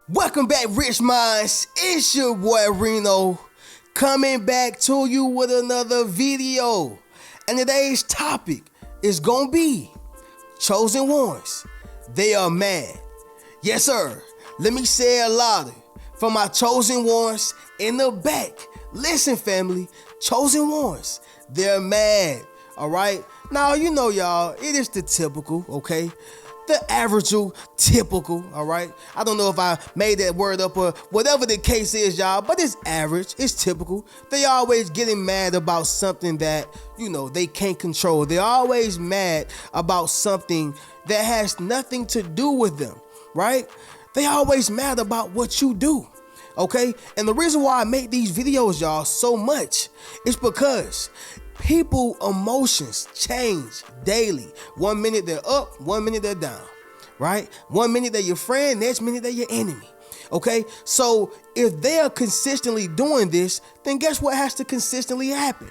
Welcome back, Rich Minds. It's your boy Reno coming back to you with another video. And today's topic is gonna be chosen ones. They are mad. Yes, sir. Let me say it louder for my chosen ones in the back. Listen, family, chosen ones, they're mad. All right. Now, you know, y'all, it is the typical, okay? The average, typical, all right? I don't know if I made that word up or whatever the case is, y'all, but it's average, it's typical. They always getting mad about something that, you know, they can't control. They're always mad about something that has nothing to do with them, right? They always mad about what you do, okay? And the reason why I make these videos, y'all, so much is because people emotions change daily. 1 minute they're up, 1 minute they're down, right? 1 minute they're your friend, next minute they're your enemy. Okay, so if they are consistently doing this, then guess what has to consistently happen?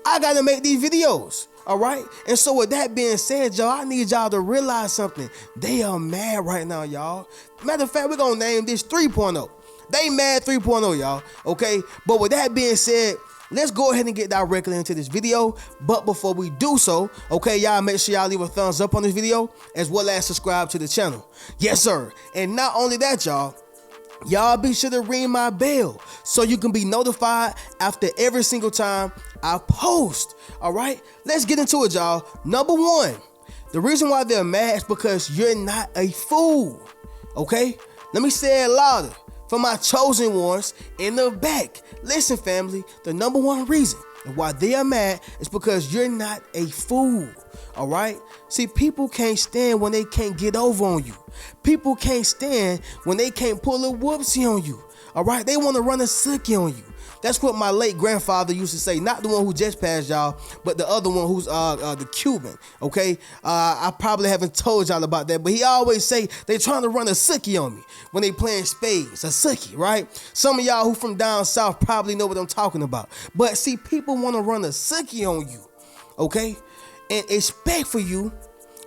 I gotta make these videos. All right. And so with that being said, y'all, I need y'all to realize something. They are mad right now, y'all. Matter of fact, we're gonna name this 3.0. They mad 3.0, y'all. Okay. But with that being said, let's go ahead and get directly into this video. But before we do so, okay, y'all, make sure y'all leave a thumbs up on this video as well as subscribe to the channel. Yes, sir. And not only that, y'all be sure to ring my bell so you can be notified after every single time I post. All right, let's get into it, y'all. Number one, the reason why they're mad is because you're not a fool. Okay, let me say it louder for my chosen ones in the back. Listen, family, the number one reason why they are mad is because you're not a fool. All right, see, people can't stand when they can't get over on you. People can't stand when they can't pull a whoopsie on you. All right, they want to run a sookie on you. That's what my late grandfather used to say. Not the one who just passed, y'all, but the other one who's the Cuban. Okay, I probably haven't told y'all about that, but he always say they trying to run a sookie on me when they playing spades. A sookie, right? Some of y'all who from down south probably know what I'm talking about. But see, people want to run a sookie on you, okay, and expect for you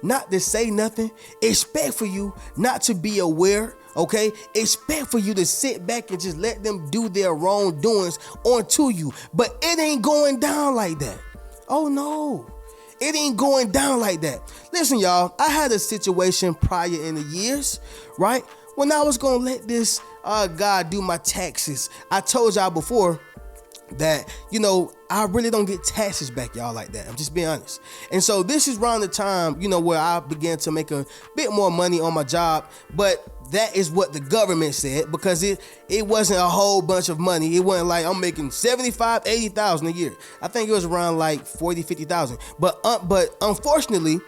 not to say nothing. Expect for you not to be aware. Okay, expect for you to sit back and just let them do their wrongdoings onto you. But it ain't going down like that. Oh no, it ain't going down like that. Listen, y'all, I had a situation prior in the years, right, when I was gonna let this guy do my taxes. I told y'all before that, you know, I really don't get taxes back, y'all, like that. I'm just being honest. And so this is around the time, you know, where I began to make a bit more money on my job. But that is what the government said, because it wasn't a whole bunch of money. It wasn't like I'm making 75, 80,000 a year. I think it was around like 40, 50,000. But unfortunately,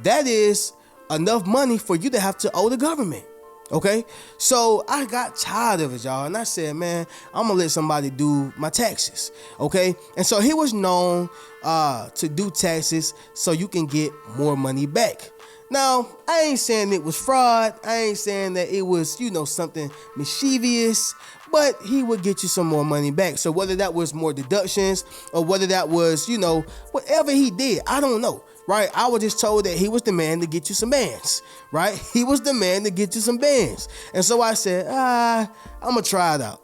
that is enough money for you to have to owe the government. Okay, so I got tired of it, y'all, and I said, man, I'm gonna let somebody do my taxes. Okay, and so he was known to do taxes so you can get more money back. Now, I ain't saying it was fraud. I ain't saying that it was, you know, something mischievous, but he would get you some more money back. So whether that was more deductions or whether that was, you know, whatever he did, I don't know. Right, I was just told that he was the man to get you some bands. Right, he was the man to get you some bands, and so I said, I'm gonna try it out.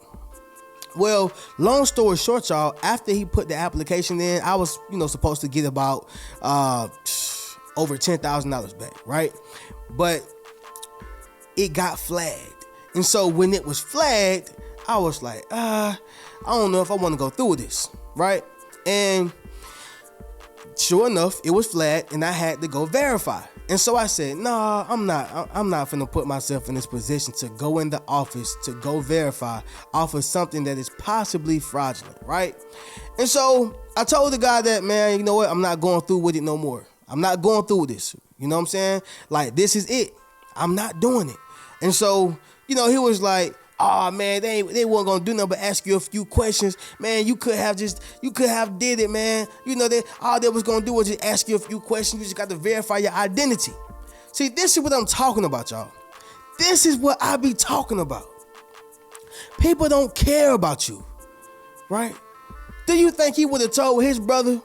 Well, long story short, y'all, after he put the application in, I was, you know, supposed to get about over $10,000 back, right? But it got flagged, and so when it was flagged, I was like, I don't know if I want to go through with this, right? And sure enough, it was flagged and I had to go verify. And so I said, nah, I'm not finna put myself in this position to go in the office to go verify off of something that is possibly fraudulent, right? And so I told the guy that, man, you know what? I'm not going through with it no more. I'm not going through with this. You know what I'm saying? Like, this is it. I'm not doing it. And so, you know, he was like, oh man, they weren't gonna do nothing but ask you a few questions. Man, you could have did it, man. You know, all they was gonna do was just ask you a few questions. You just got to verify your identity. See, this is what I'm talking about, y'all. This is what I be talking about. People don't care about you, right? Do you think he would have told his brother,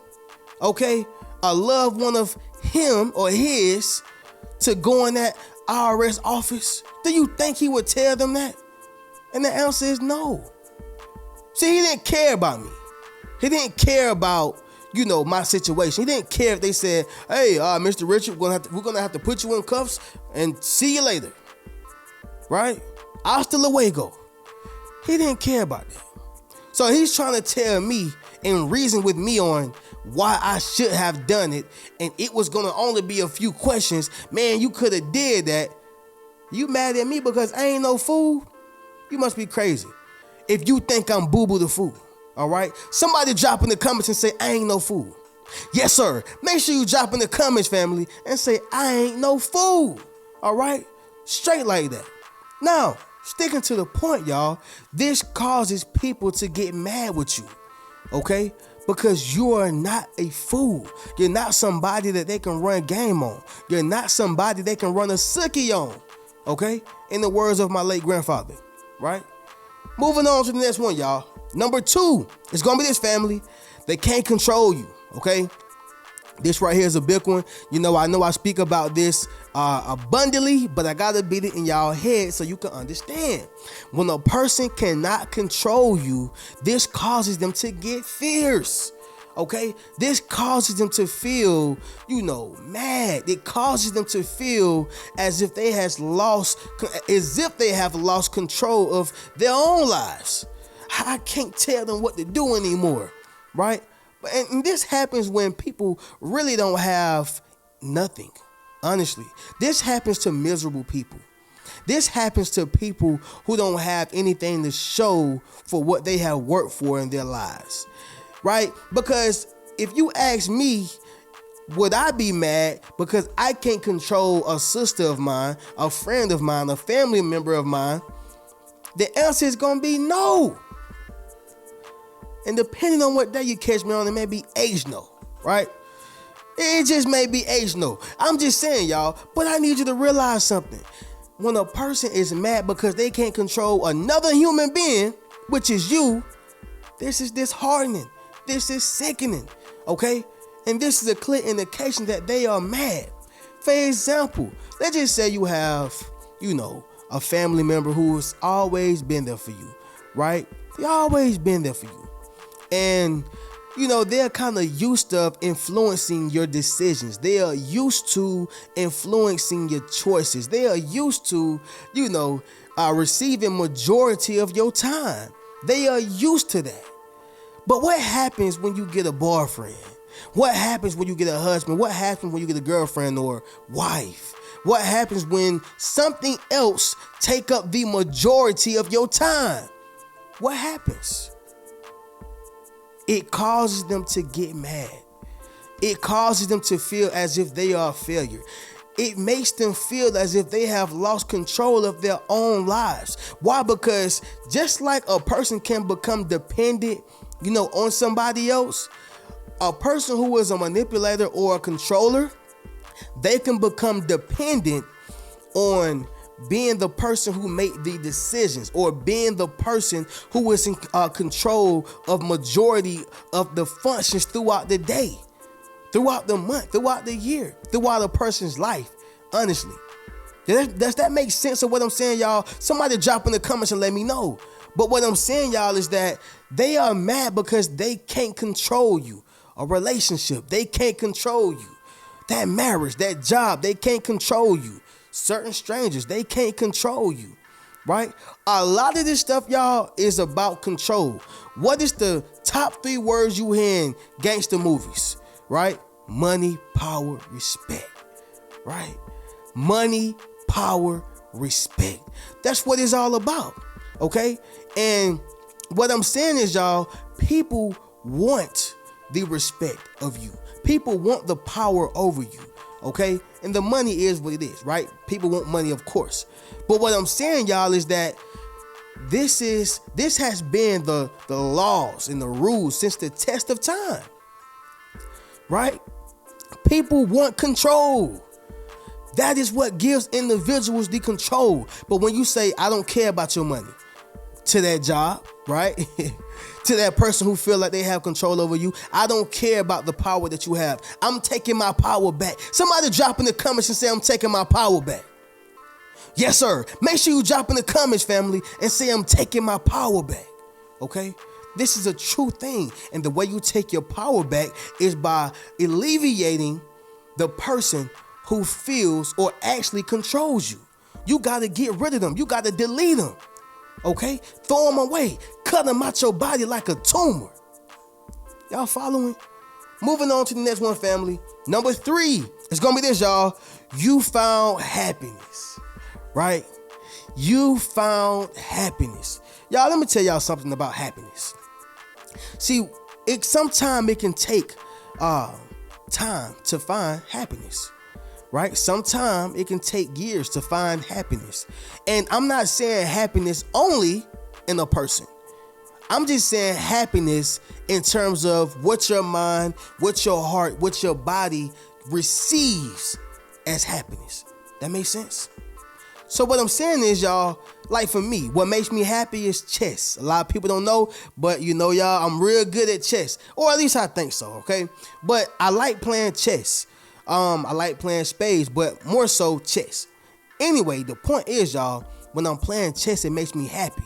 okay, a loved one of him or his, to go in that IRS office, do you think he would tell them that? And the answer is no. See, he didn't care about me. He didn't care about, my situation. He didn't care if they said, hey, Mr. Richard, we're gonna have to put you in cuffs and see you later. Right? Hasta luego. He didn't care about that. So he's trying to tell me and reason with me on why I should have done it, and it was gonna only be a few questions. Man, you could have did that. You mad at me because I ain't no fool? You must be crazy if you think I'm boo-boo the fool. All right? Somebody drop in the comments and say, I ain't no fool. Yes, sir. Make sure you drop in the comments, family, and say, I ain't no fool. All right? Straight like that. Now, sticking to the point, y'all, this causes people to get mad with you. Okay? Because you are not a fool. You're not somebody that they can run game on. You're not somebody they can run a sookie on. Okay? In the words of my late grandfather. Right? Moving on to the next one, y'all. Number 2 is going to be this, family. They can't control you. Okay? This right here is a big one. I know I speak about this abundantly, but I got to beat it in y'all head so you can understand. When a person cannot control you, this causes them to get fierce. Okay? This causes them to feel, mad. It causes them to feel as if they have lost control of their own lives. I can't tell them what to do anymore, right? And this happens when people really don't have nothing. Honestly, this happens to miserable people. This happens to people who don't have anything to show for what they have worked for in their lives, right? Because if you ask me, would I be mad because I can't control a sister of mine, a friend of mine, a family member of mine? The answer is going to be no. And depending on what day you catch me on, it may be age no, right? It just may be age no. I'm just saying, y'all, but I need you to realize something. When a person is mad because they can't control another human being, which is you, this is disheartening. This is sickening, okay? And this is a clear indication that they are mad. For example, let's just say you have, a family member who has always been there for you, right? They always been there for you. And, they're kind of used to influencing your decisions. They are used to influencing your choices. They are used to, receiving majority of your time. They are used to that. But what happens when you get a boyfriend? What happens when you get a husband? What happens when you get a girlfriend or wife? What happens when something else take up the majority of your time? What happens? It causes them to get mad. It causes them to feel as if they are a failure. It makes them feel as if they have lost control of their own lives. Why? Because just like a person can become dependent, on somebody else, a person who is a manipulator or a controller, they can become dependent on being the person who made the decisions or being the person who is in control of majority of the functions throughout the day, throughout the month, throughout the year, throughout a person's life. Honestly, does that make sense of what I'm saying, y'all? Somebody drop in the comments and let me know. But what I'm saying, y'all, is that they are mad because they can't control you. A relationship, they can't control you. That marriage, that job, they can't control you. Certain strangers, they can't control you, right? A lot of this stuff, y'all, is about control. What is the top 3 words you hear in gangster movies, right? Money, power, respect, right? Money, power, respect. That's what it's all about, okay? And what I'm saying is, y'all, people want the respect of you. People want the power over you. Okay, and the money is what it is, right? People want money, of course. But what I'm saying, y'all, is that this has been the laws and the rules since the test of time, right? People want control. That is what gives individuals the control. But when you say, I don't care about your money, to that job, right? To that person who feel like they have control over you, I don't care about the power that you have. I'm taking my power back. Somebody drop in the comments and say, I'm taking my power back. Yes, sir. Make sure you drop in the comments, family, and say I'm taking my power back. Okay? This is a true thing. And the way you take your power back is by alleviating the person who feels or actually controls you. You got to get rid of them. You got to delete them. Okay? Throw them away. Cut them out your body like a tumor. Y'all following? Moving on to the next one, family. Number 3. It's going to be this, y'all. You found happiness. Right? You found happiness. Y'all, let me tell y'all something about happiness. See, sometimes it can take time to find happiness. Right? Sometimes it can take years to find happiness. And I'm not saying happiness only in a person. I'm just saying happiness in terms of what your mind, what your heart, what your body receives as happiness. That makes sense? So what I'm saying is, y'all, like for me, what makes me happy is chess. A lot of people don't know, but you know, y'all, I'm real good at chess. Or at least I think so, okay? But I like playing chess. I like playing spades, but more so chess. Anyway, the point is, y'all, when I'm playing chess, it makes me happy.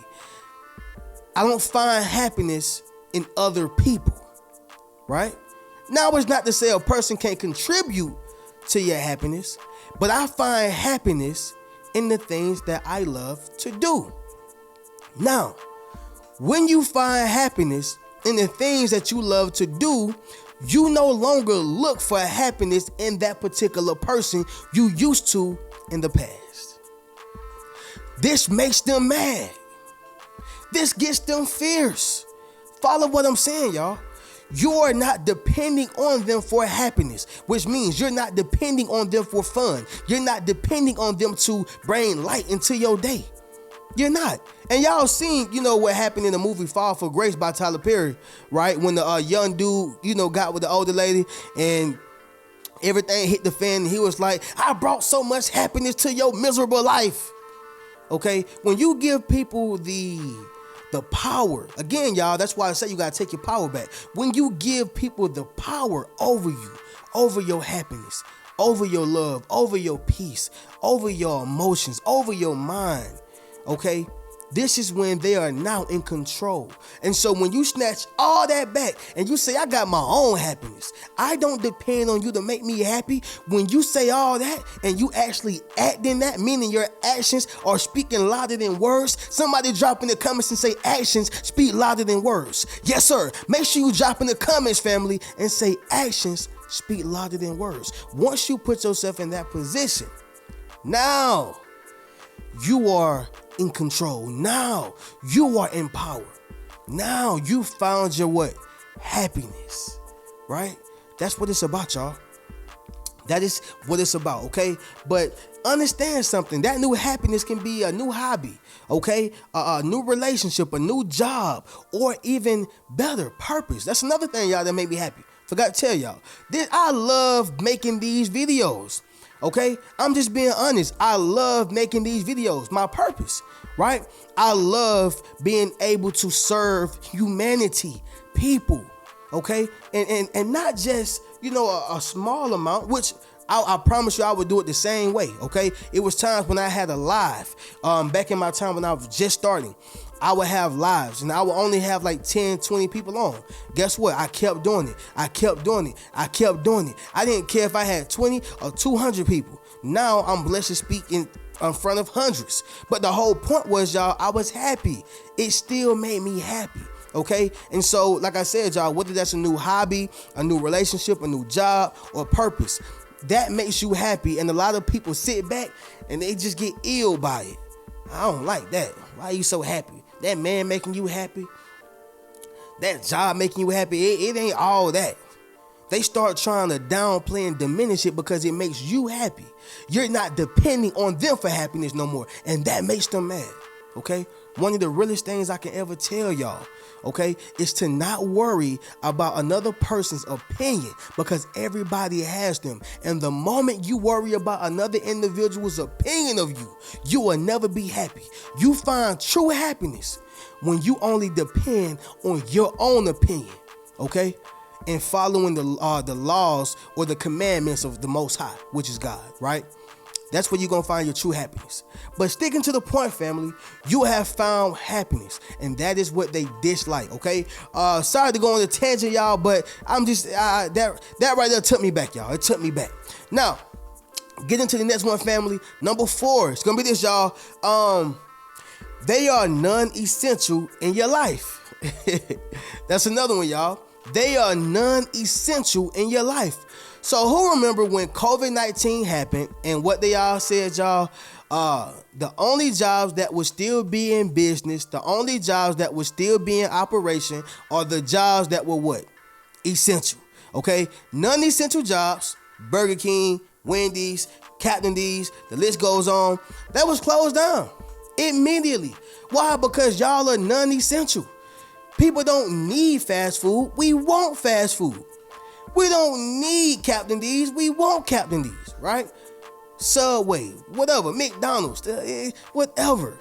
I don't find happiness in other people, right? Now, it's not to say a person can't contribute to your happiness, but I find happiness in the things that I love to do. Now, when you find happiness in the things that you love to do, you no longer look for happiness in that particular person you used to in the past. This makes them mad. This gets them fierce. Follow what I'm saying, y'all. You are not depending on them for happiness, which means you're not depending on them for fun. You're not depending on them to bring light into your day. You're not. And y'all seen, what happened in the movie Fall for Grace by Tyler Perry, right? When the young dude, got with the older lady and everything hit the fan, and he was like, I brought so much happiness to your miserable life. Okay? When you give people the power, again, y'all, that's why I say you got to take your power back. When you give people the power over you, over your happiness, over your love, over your peace, over your emotions, over your mind, okay? This is when they are now in control. And so when you snatch all that back and you say, I got my own happiness, I don't depend on you to make me happy. When you say all that and you actually act in that, meaning your actions are speaking louder than words. Somebody drop in the comments and say actions speak louder than words. Yes, sir. Make sure you drop in the comments, family, and say actions speak louder than words. Once you put yourself in that position, now you are in control. Now you are in power. Now you found your what? Happiness, right? That's what it's about, y'all. That is what it's about, okay? But understand something. That new happiness can be a new hobby, okay? A new relationship, a new job, or even better, purpose. That's another thing, y'all, that made me happy. Forgot to tell y'all. I love making these videos. Okay, I'm just being honest. I love making these videos. My purpose, right? I love being able to serve humanity, people. Okay, and not just a small amount, which I promise you I would do it the same way. Okay, it was times when I had a live back in my time when I was just starting. I would have lives and I would only have like 10, 20 people on. Guess what? I kept doing it. I kept doing it. I kept doing it. I didn't care if I had 20 or 200 people. Now I'm blessed to speak in front of hundreds. But the whole point was, y'all, I was happy. It still made me happy. Okay? And so, like I said, y'all, whether that's a new hobby, a new relationship, a new job, or purpose, that makes you happy. And a lot of people sit back and they just get ill by it. I don't like that. Why are you so happy? That man making you happy, that job making you happy, it ain't all that. They start trying to downplay and diminish it because it makes you happy. You're not depending on them for happiness no more, and that makes them mad, okay? One of the realest things I can ever tell y'all, okay, is to not worry about another person's opinion because everybody has them. And the moment you worry about another individual's opinion of you, you will never be happy. You find true happiness when you only depend on your own opinion, okay, and following the laws or the commandments of the Most High, which is God, right? That's where you're going to find your true happiness. But sticking to the point, family, you have found happiness. And that is what they dislike, okay? Sorry to go on a tangent, y'all, but I'm just, that right there took me back, y'all. It took me back. Now, get into the next one, family. Number 4. It's going to be this, y'all. They are non-essential in your life. That's another one, y'all. They are non-essential in your life. So who remember when COVID-19 happened and what they all said, y'all? The only jobs that would still be in business, the only jobs that would still be in operation are the jobs that were what? Essential, okay? Non-essential jobs, Burger King, Wendy's, Captain D's, the list goes on. That was closed down immediately. Why? Because y'all are non-essential. People don't need fast food. We want fast food. We don't need Captain D's. We want Captain D's, right? Subway, whatever, McDonald's, whatever,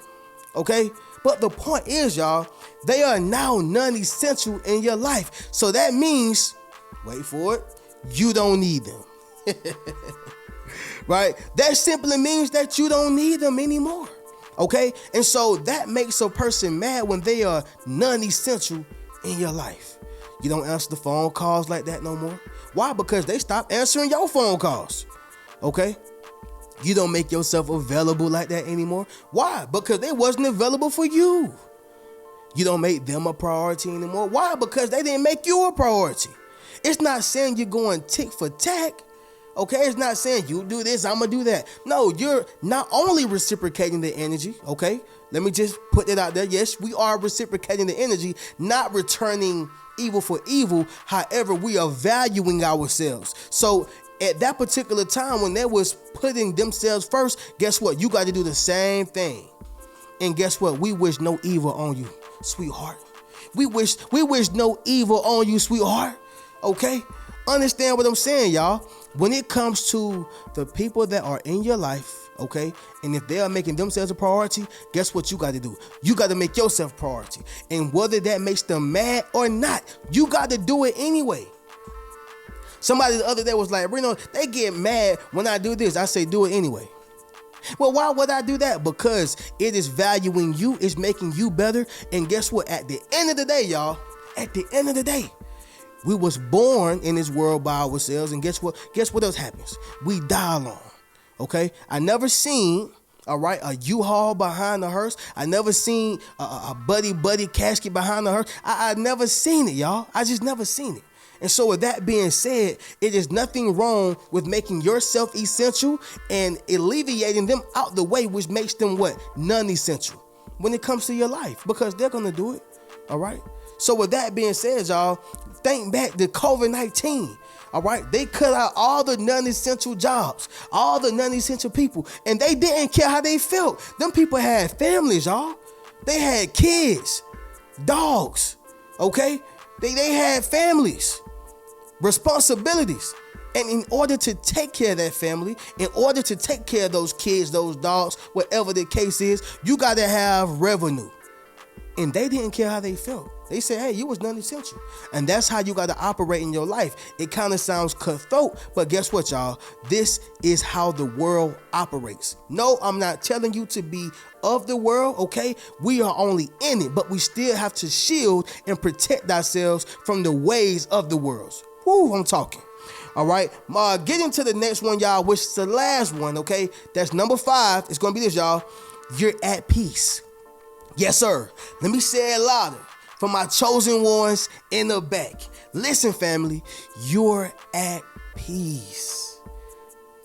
okay? But the point is, y'all, they are now non-essential in your life. So that means, wait for it, you don't need them, right? That simply means that you don't need them anymore, okay? And so that makes a person mad when they are non-essential in your life. You don't answer the phone calls like that no more. Why? Because they stopped answering your phone calls, okay? You don't make yourself available like that anymore. Why? Because they wasn't available for you. You don't make them a priority anymore. Why? Because they didn't make you a priority. It's not saying you're going tick for tack, okay? It's not saying you do this, I'm going to do that. No, you're not only reciprocating the energy, okay? Let me just put it out there. Yes, we are reciprocating the energy, not returning evil for evil. However, we are valuing ourselves. So at that particular time when they was putting themselves first, guess what? You got to do the same thing. And guess what? We wish no evil on you, sweetheart. We wish no evil on you, sweetheart. Okay? Understand what I'm saying, y'all. When it comes to the people that are in your life, okay, and if they are making themselves a priority, guess what you got to do? You got to make yourself a priority. And whether that makes them mad or not, you got to do it anyway. Somebody the other day was like, Reno, they get mad when I do this. I say, do it anyway. Well, why would I do that? Because it is valuing you. It's making you better. And guess what? At the end of the day, y'all, at the end of the day, we was born in this world by ourselves. And guess what? Guess what else happens? We die alone. Okay? I never seen, all right, a U-Haul behind the hearse. I never seen a buddy casket behind the hearse. I never seen it, y'all. I just never seen it. And so with that being said, it is nothing wrong with making yourself essential and alleviating them out the way, which makes them what? Non-essential when it comes to your life, because they're going to do it. All right. So with that being said, y'all, think back to COVID-19. All right. They cut out all the non-essential jobs, all the non-essential people, and they didn't care how they felt. Them people had families, y'all. They had kids, dogs. Okay. They had families, responsibilities. And in order to take care of that family, in order to take care of those kids, those dogs, whatever the case is, you got to have revenue. And they didn't care how they felt. They said, hey, you was non-essential. And that's how you got to operate in your life. It kind of sounds cutthroat, but guess what, y'all? This is how the world operates. No, I'm not telling you to be of the world, okay? We are only in it, but we still have to shield and protect ourselves from the ways of the world. Woo, I'm talking. All right, getting to the next one, y'all, which is the last one, okay? That's number 5. It's going to be this, y'all. You're at peace. Yes, sir. Let me say it louder for my chosen ones in the back. Listen, family, you're at peace.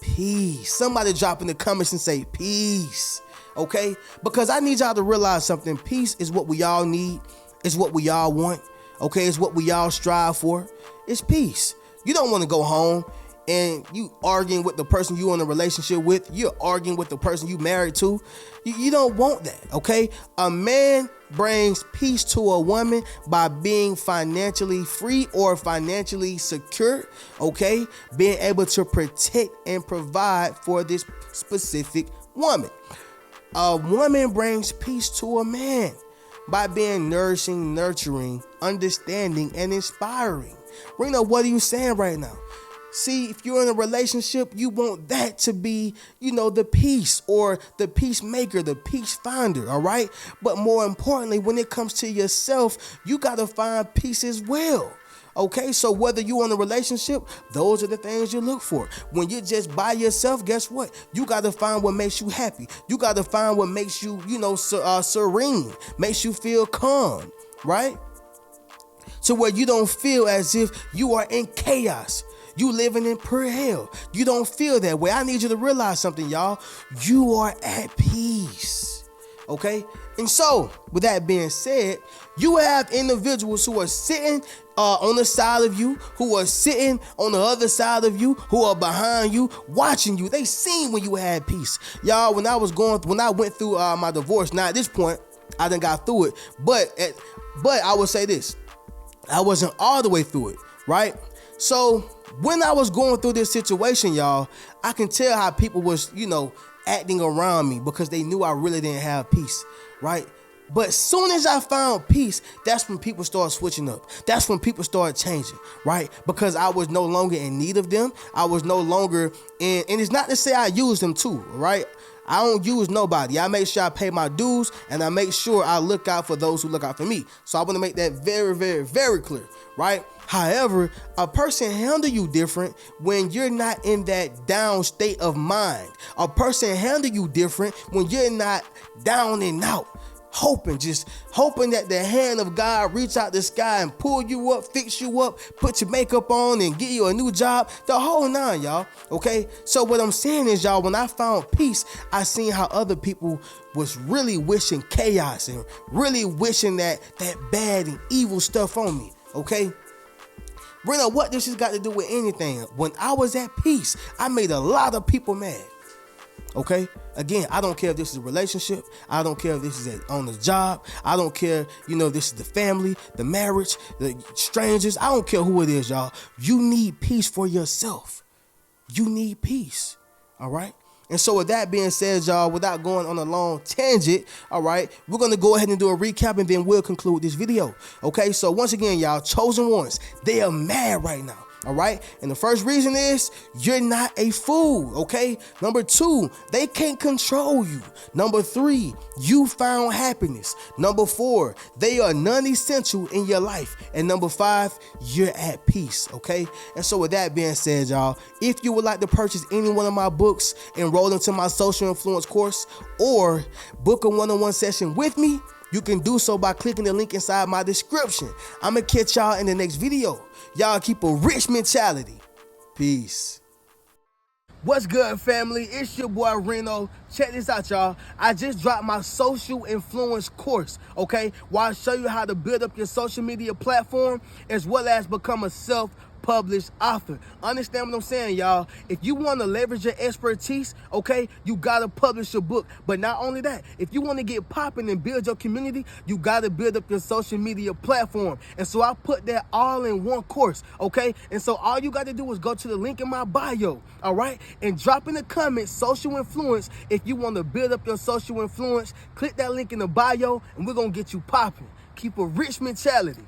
Peace. Somebody drop in the comments and say peace, okay? Because I need y'all to realize something. Peace is what we all need. It's what we all want, okay? It's what we all strive for. It's peace. You don't want to go home and you arguing with the person you in a relationship with. You're arguing with the person you married to. You don't want that, okay? A man brings peace to a woman by being financially free or financially secure, okay? Being able to protect and provide for this specific woman. A woman brings peace to a man by being nourishing, nurturing, understanding, and inspiring. Reno, what are you saying right now? See, if you're in a relationship, you want that to be, the peace or the peacemaker, the peace finder, all right? But more importantly, when it comes to yourself, you got to find peace as well. Okay, so whether you're in a relationship, those are the things you look for. When you're just by yourself, guess what? You got to find what makes you happy. You got to find what makes you, serene, makes you feel calm, right? To where you don't feel as if you are in chaos. You living in pure hell. You don't feel that way. I need you to realize something, y'all. You are at peace. Okay? And so, with that being said, you have individuals who are sitting on the side of you, who are sitting on the other side of you, who are behind you, watching you. They seen when you had peace. Y'all, when I went through my divorce, now at this point, I done got through it. But I would say this. I wasn't all the way through it, right? So when I was going through this situation, y'all, I can tell how people was, acting around me because they knew I really didn't have peace, right? But soon as I found peace, that's when people started switching up. That's when people started changing, right? Because I was no longer in need of them. I was no longer in, and it's not to say I used them too, right? I don't use nobody. I make sure I pay my dues, and I make sure I look out for those who look out for me. So I want to make that very, very, very clear, right? However, a person handle you different when you're not in that down state of mind. A person handle you different when you're not down and out. Just hoping that the hand of God reach out the sky and pull you up, fix you up, put your makeup on and get you a new job, the whole nine, y'all. Okay, so what I'm saying is, y'all, when I found peace, I seen how other people was really wishing chaos and really wishing that bad and evil stuff on me. Okay, Reno, what this has got to do with anything? When I was at peace, I made a lot of people mad. Okay, again, I don't care if this is a relationship. I don't care if this is on the job. I don't care, if this is the family, the marriage, the strangers. I don't care who it is, y'all. You need peace for yourself. You need peace. All right. And so with that being said, y'all, without going on a long tangent, all right, we're going to go ahead and do a recap and then we'll conclude this video. Okay, so once again, y'all, chosen ones, they are mad right now. All right. And the first reason is you're not a fool. OK. Number 2, they can't control you. Number 3, you found happiness. Number 4, they are non-essential in your life. And number 5, you're at peace. OK. And so with that being said, y'all, if you would like to purchase any one of my books, enroll into my social influence course, or book a one-on-one session with me, you can do so by clicking the link inside my description. I'm going to catch y'all in the next video. Y'all keep a rich mentality. Peace. What's good, family? It's your boy Reno. Check this out, y'all. I just dropped my social influence course, okay? Where I show you how to build up your social media platform as well as become a self-published author. Understand what I'm saying, y'all? If you want to leverage your expertise, okay, you got to publish your book. But not only that, if you want to get popping and build your community, you got to build up your social media platform. And so I put that all in one course, okay? And so all you got to do is go to the link in my bio, all right? And drop in the comments, social influence. If you want to build up your social influence, click that link in the bio and we're going to get you popping. Keep a rich mentality.